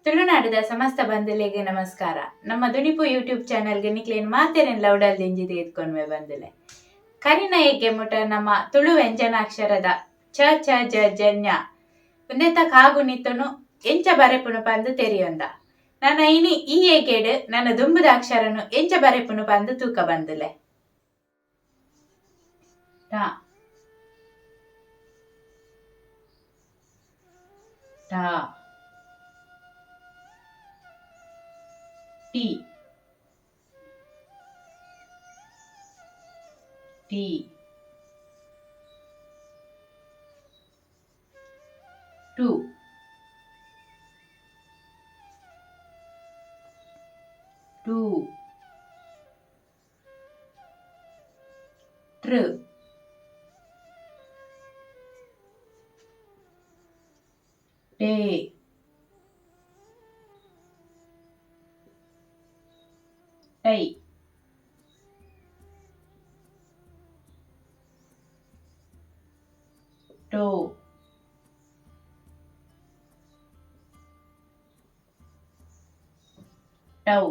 ತುಳುನಾಡಿದ ಸಮಸ್ತ ಬಂಧುಲೆಗೆ ನಮಸ್ಕಾರ. ನಮ್ಮ ದುನಿಪು ಯೂಟ್ಯೂಬ್ ಚಾನಲ್ಗೆ ನಿಕ್ಲೇನು ಮಾತೇರೇನು ಲೌಡಲ್ ದಿಂಜಿದೆ ಎತ್ಕೊಂಡ್ವೆ ಬಂದುಲೆ. ಕರಿನ ಎಗ್ಗೆ ಮುಟ ನಮ್ಮ ತುಳು ವ್ಯಂಜನಾಕ್ಷರದ ಚ ಚ ಜ ಜನ್ಯ ಒಂದೆತ ಕಾಗು ನಿತ್ತನು ಎಂಚ ಬರೆಪುನು ಪಂದು ತೆರಿಯೊಂದ. ನನ್ನ ಇನಿ ಈ ಏಗೇಡು ನನ್ನ ದುಂಬುದ ಅಕ್ಷರನು ಎಂಚ ಬರೆಪುನು ಪಂದು ತೂಕ ಬಂದುಲೆ. ಟ ಟ ಟಿ ಟಿ ಟು ಟು ಟ್ರ ಟೇ ಟೈ ಟೋ ಟೌ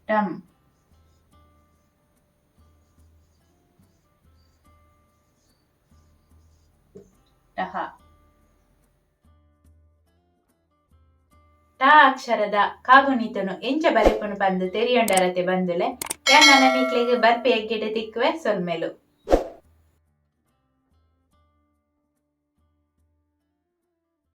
ಟಮ್ ಟಹ. ಟ ಅಕ್ಷರದ ಕಾಗುಣಿತನು ಎಂಚ ಬರೆಪುನು ಪಂದು ತೆರಿಯೊಂಡರತೆ ಬಂದುಲೆ. ಯಾನ್ ನನ್ನ ನಿಕ್ಲೆಗೆ ಬರ್ಪಿ ಎಗ್ಗಿಡೆ ತಿಕ್ಕುವೆ ಸೊಲ್ಮೆಲು.